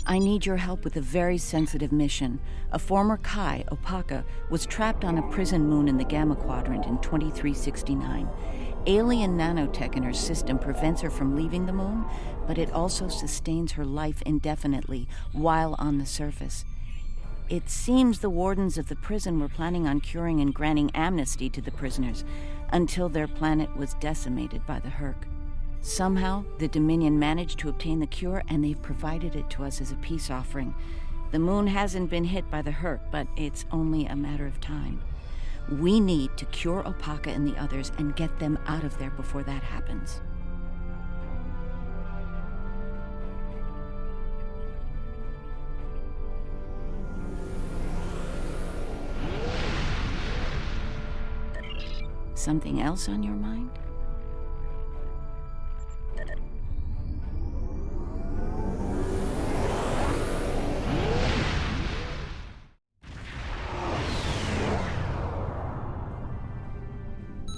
I need your help with a very sensitive mission. A former Kai Opaka was trapped on a prison moon in the Gamma Quadrant in 2369. Alien nanotech in her system prevents her from leaving the moon, but it also sustains her life indefinitely while on the surface. It seems the wardens of the prison were planning on curing and granting amnesty to the prisoners until their planet was decimated by the Herc. Somehow, the Dominion managed to obtain the cure, and they've provided it to us as a peace offering. The moon hasn't been hit by the Herc, but it's only a matter of time. We need to cure Opaka and the others and get them out of there before that happens. Something else on your mind?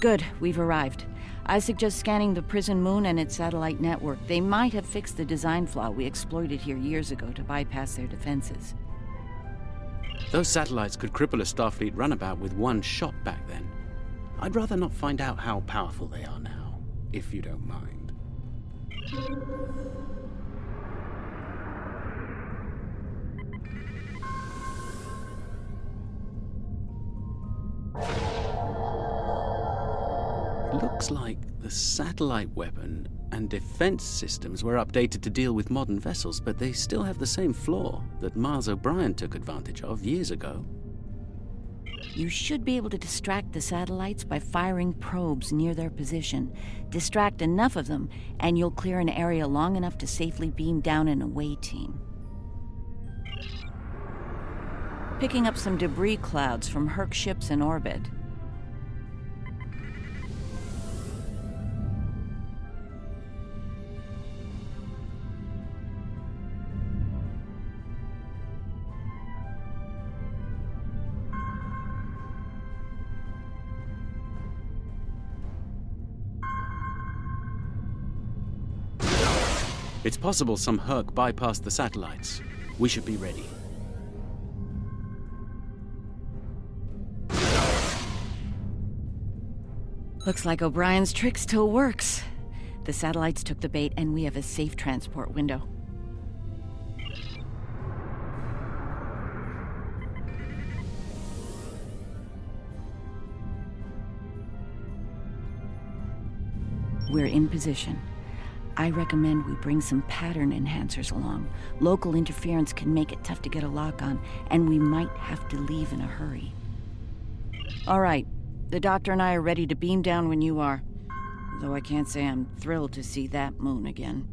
Good, we've arrived. I suggest scanning the prison moon and its satellite network. They might have fixed the design flaw we exploited here years ago to bypass their defenses. Those satellites could cripple a Starfleet runabout with one shot back then. I'd rather not find out how powerful they are now, if you don't mind. Looks like the satellite weapon and defense systems were updated to deal with modern vessels, but they still have the same flaw that Miles O'Brien took advantage of years ago. You should be able to distract the satellites by firing probes near their position. Distract enough of them, and you'll clear an area long enough to safely beam down an away team. Picking up some debris clouds from Herc ships in orbit. It's possible some Herc bypassed the satellites. We should be ready. Looks like O'Brien's trick still works. The satellites took the bait, and we have a safe transport window. We're in position. I recommend we bring some pattern enhancers along. Local interference can make it tough to get a lock on, and we might have to leave in a hurry. All right, the doctor and I are ready to beam down when you are. Though I can't say I'm thrilled to see that moon again.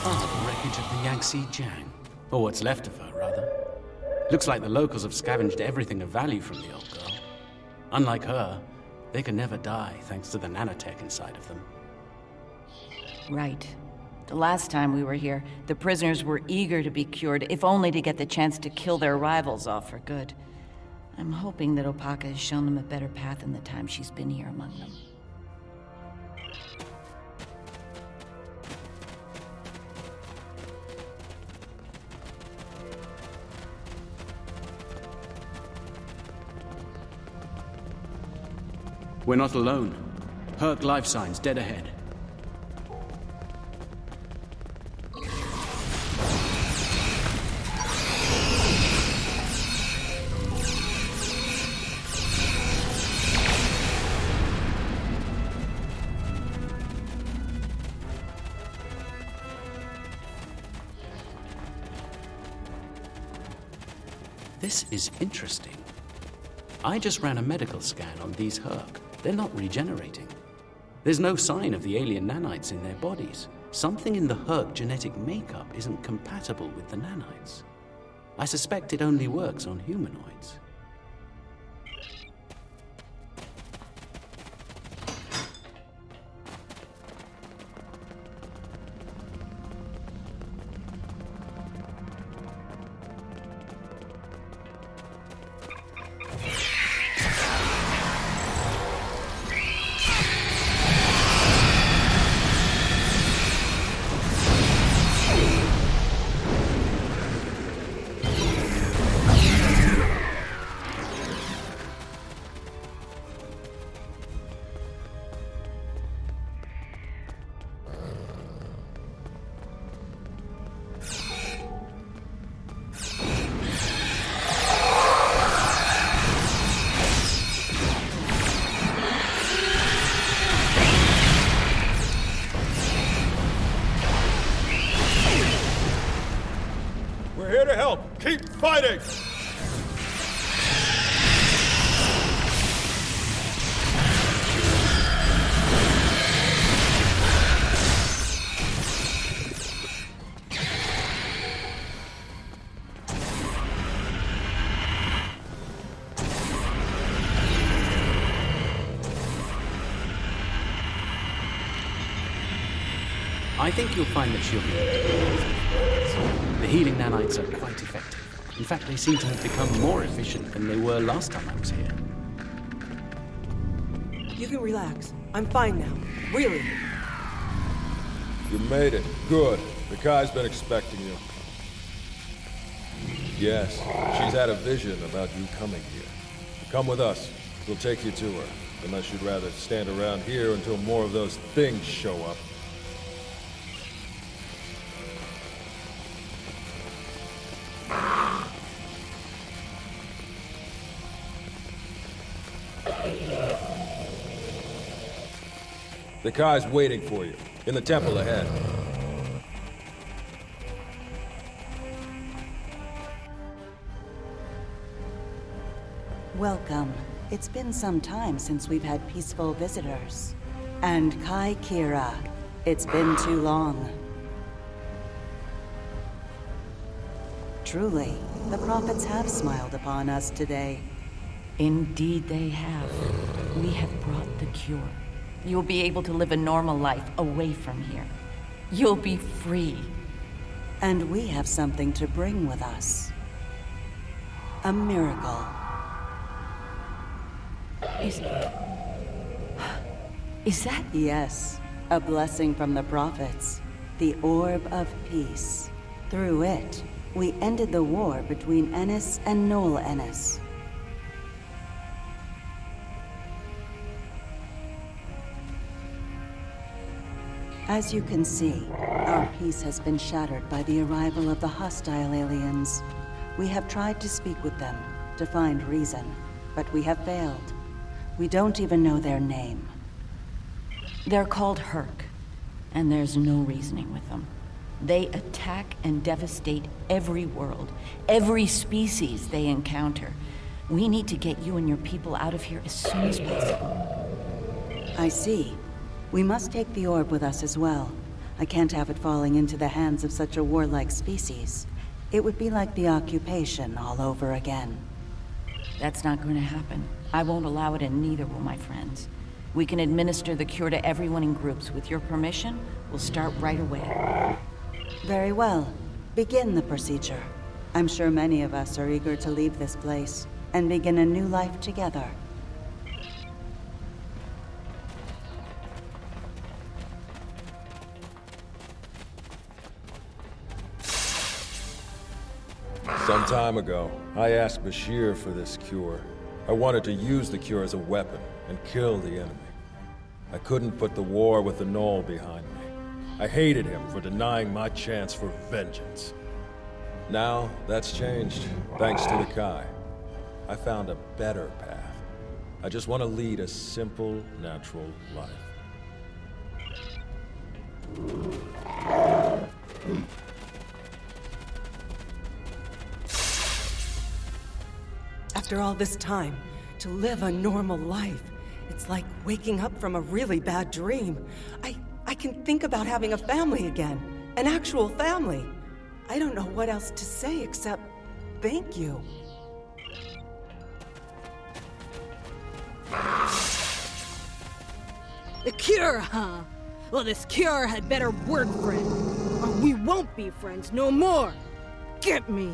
The wreckage of the Yangtze Jiang. Or what's left of her, rather. Looks like the locals have scavenged everything of value from the old girl. Unlike her, they can never die thanks to the nanotech inside of them. Right. The last time we were here, the prisoners were eager to be cured, if only to get the chance to kill their rivals off for good. I'm hoping that Opaka has shown them a better path in the time she's been here among them. We're not alone. Herc life signs dead ahead. This is interesting. I just ran a medical scan on these Herc. They're not regenerating. There's no sign of the alien nanites in their bodies. Something in the Herc genetic makeup isn't compatible with the nanites. I suspect it only works on humanoids. help! Keep fighting! I think you'll find that she'll be able to deal with it. The healing nanites are quite effective. In fact, they seem to have become more efficient than they were last time I was here. You can relax. I'm fine now. Really. You made it. Good. The Kai's been expecting you. Yes, she's had a vision about you coming here. Come with us. We'll take you to her. Unless you'd rather stand around here until more of those things show up. The Kai's waiting for you, in the temple ahead. Welcome. It's been some time since we've had peaceful visitors. And Kai Kira, it's been too long. Truly, the prophets have smiled upon us today. Indeed they have. We have brought the cure. You'll be able to live a normal life away from here. You'll be free. And we have something to bring with us. A miracle. Is that? Yes, a blessing from the prophets. The Orb of Peace. Through it, we ended the war between Ennis and Noel Ennis. As you can see, our peace has been shattered by the arrival of the hostile aliens. We have tried to speak with them, to find reason, but we have failed. We don't even know their name. They're called Herc, and there's no reasoning with them. They attack and devastate every world, every species they encounter. We need to get you and your people out of here as soon as possible. I see. We must take the orb with us as well. I can't have it falling into the hands of such a warlike species. It would be like the occupation all over again. That's not going to happen. I won't allow it, and neither will my friends. We can administer the cure to everyone in groups. With your permission, we'll start right away. Very well. Begin the procedure. I'm sure many of us are eager to leave this place and begin a new life together. Some time ago, I asked Bashir for this cure. I wanted to use the cure as a weapon and kill the enemy. I couldn't put the war with the Knoll behind me. I hated him for denying my chance for vengeance. Now, that's changed, thanks to the Kai. I found a better path. I just want to lead a simple, natural life. After all this time, to live a normal life, it's like waking up from a really bad dream. I can think about having a family again, an actual family. I don't know what else to say except thank you. The cure, huh? Well, this cure had better work, friend. Or we won't be friends no more. Get me.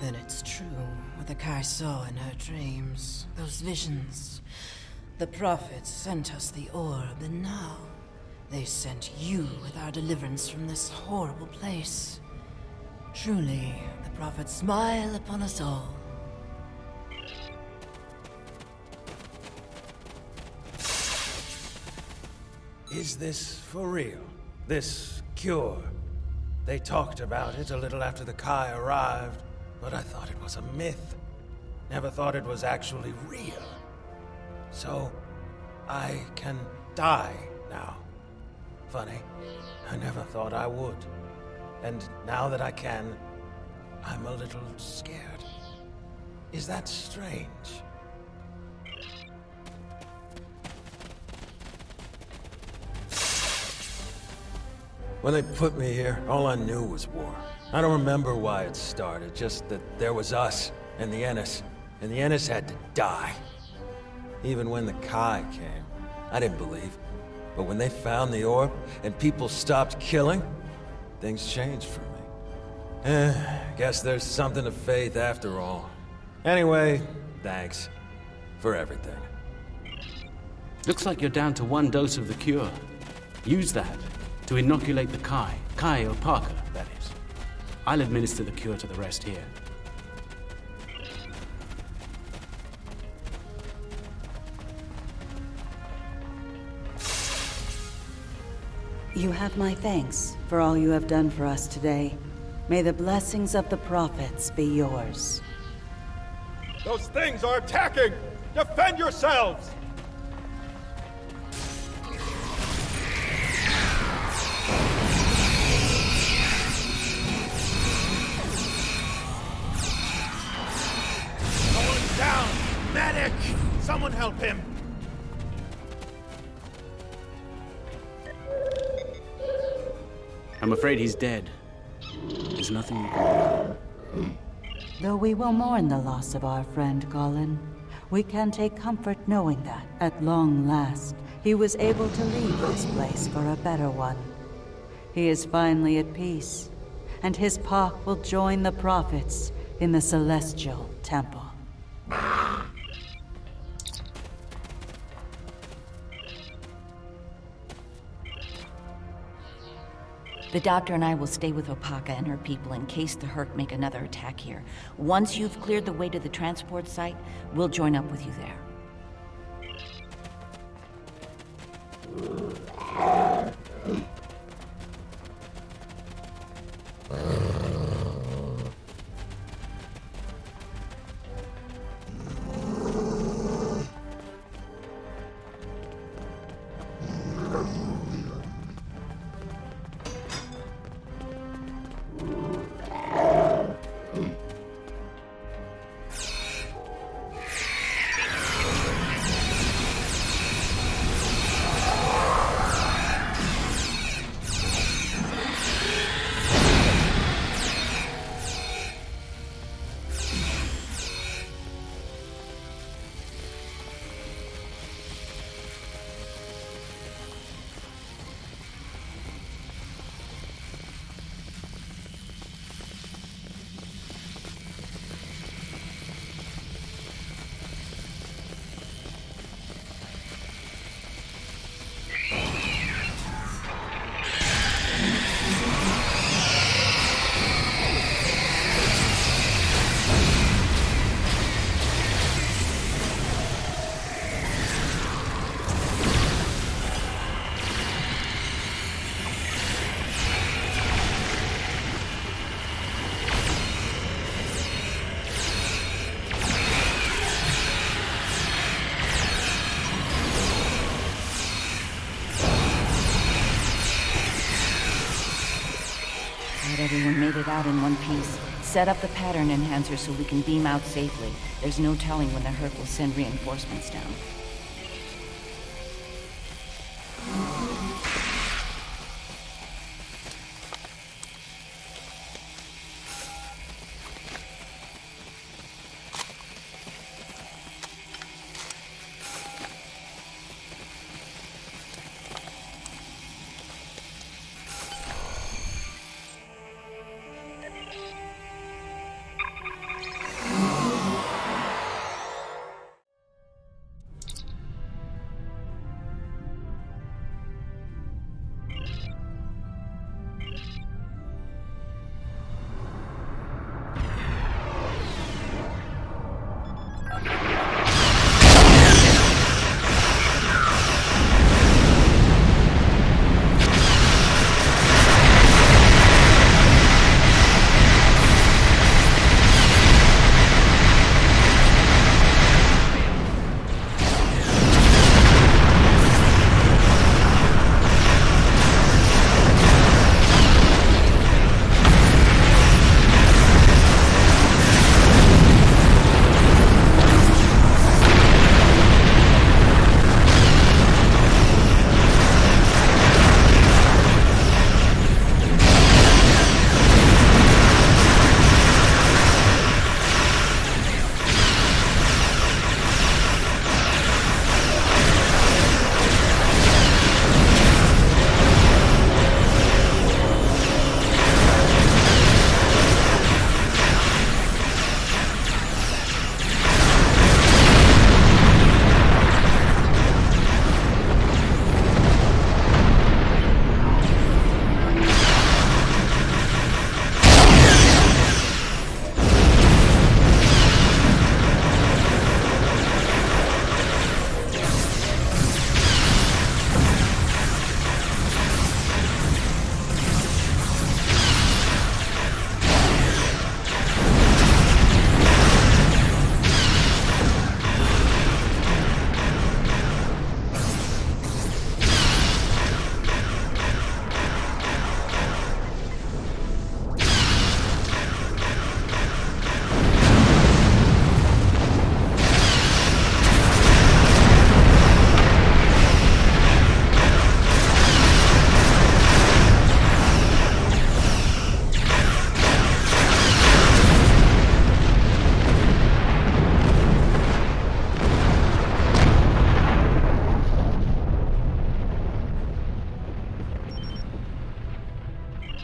Then it's true what the Kai saw in her dreams. Those visions. The prophets sent us the orb, and now they sent you with our deliverance from this horrible place. Truly, the prophets smile upon us all. Is this for real? This cure? They talked about it a little after the Kai arrived, but I thought it was a myth. Never thought it was actually real. So, I can die now. Funny, I never thought I would. And now that I can, I'm a little scared. Is that strange? When they put me here, all I knew was war. I don't remember why it started, just that there was us and the Ennis, and the Ennis had to die. Even when the Kai came, I didn't believe. But when they found the orb, and people stopped killing, things changed for me. Guess there's something to faith after all. Anyway, thanks for everything. Looks like you're down to 1 dose of the cure. Use that to inoculate the Kai Opaka, that is. I'll administer the cure to the rest here. You have my thanks for all you have done for us today. May the blessings of the prophets be yours. Those things are attacking! Defend yourselves! Someone's down! Medic! Someone help him! I'm afraid he's dead. There's nothing you can do. Though we will mourn the loss of our friend Colin, we can take comfort knowing that, at long last, he was able to leave this place for a better one. He is finally at peace, and his path will join the prophets in the Celestial Temple. The doctor and I will stay with Opaka and her people in case the Herc make another attack here. Once you've cleared the way to the transport site, we'll join up with you there. Everyone made it out in one piece. Set up the pattern enhancer so we can beam out safely. There's no telling when the Herc will send reinforcements down.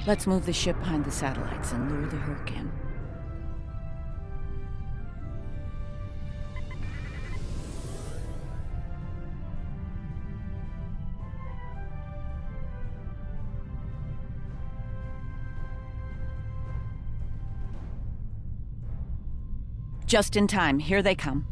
Let's move the ship behind the satellites and lure the Herc in. Just in time. Here they come.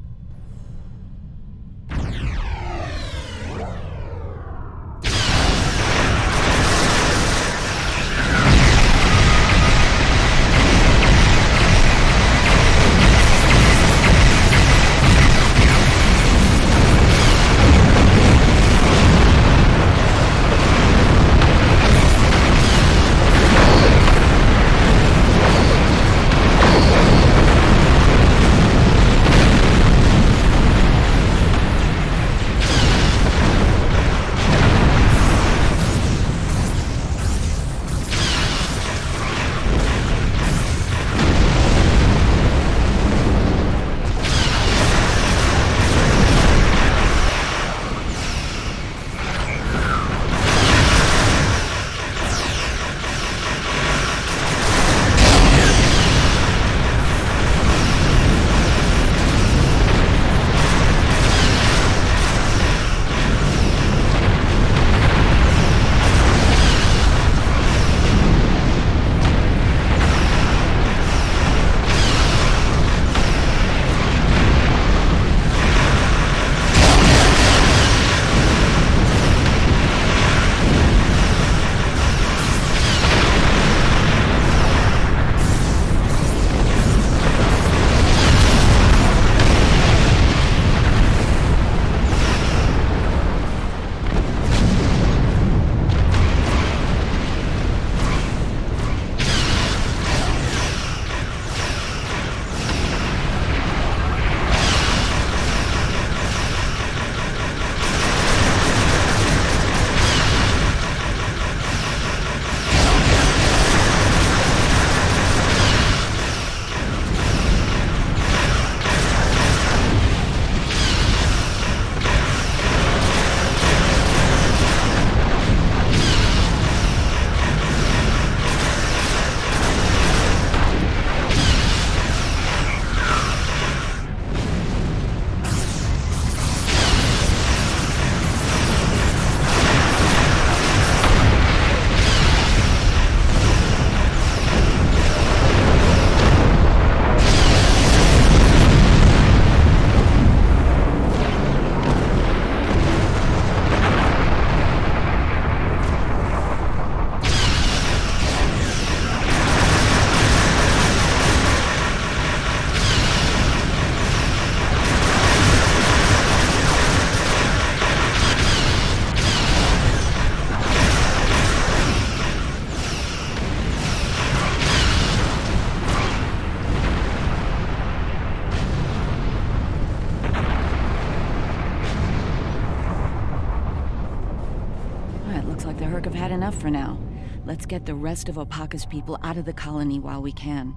like the Herc have had enough for now. Let's get the rest of Opaka's people out of the colony while we can.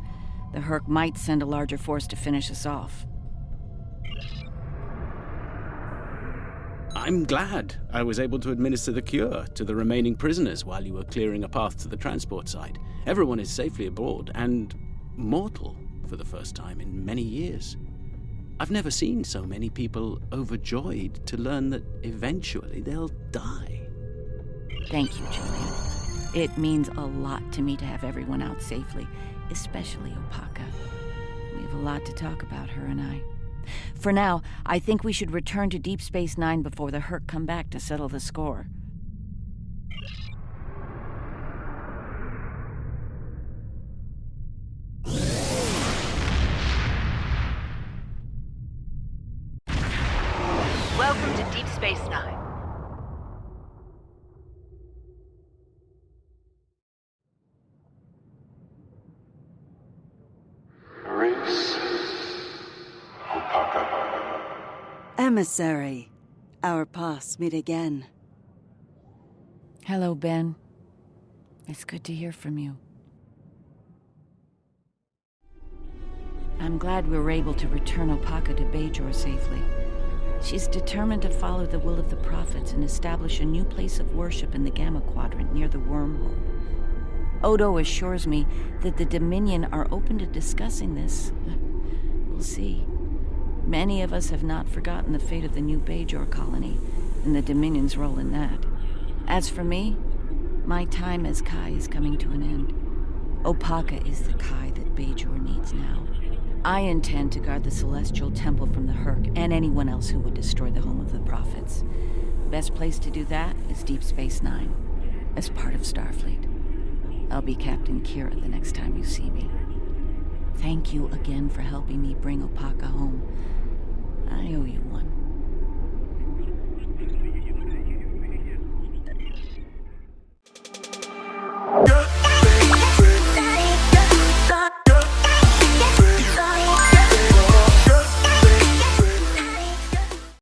The Herc might send a larger force to finish us off. I'm glad I was able to administer the cure to the remaining prisoners while you were clearing a path to the transport site. Everyone is safely aboard and mortal for the first time in many years. I've never seen so many people overjoyed to learn that eventually they'll die. Thank you, Julian. It means a lot to me to have everyone out safely, especially Opaka. We have a lot to talk about, her and I. For now, I think we should return to Deep Space Nine before the Herc come back to settle the score. Welcome to Deep Space Nine. Nerys. Opaka. Emissary, our paths meet again. Hello, Ben. It's good to hear from you. I'm glad we were able to return Opaka to Bajor safely. She's determined to follow the will of the prophets and establish a new place of worship in the Gamma Quadrant near the wormhole. Odo assures me that the Dominion are open to discussing this. We'll see. Many of us have not forgotten the fate of the new Bajor colony, and the Dominion's role in that. As for me, my time as Kai is coming to an end. Opaka is the Kai that Bajor needs now. I intend to guard the Celestial Temple from the Herc and anyone else who would destroy the home of the Prophets. Best place to do that is Deep Space Nine, as part of Starfleet. I'll be Captain Kira the next time you see me. Thank you again for helping me bring Opaka home. I owe you one.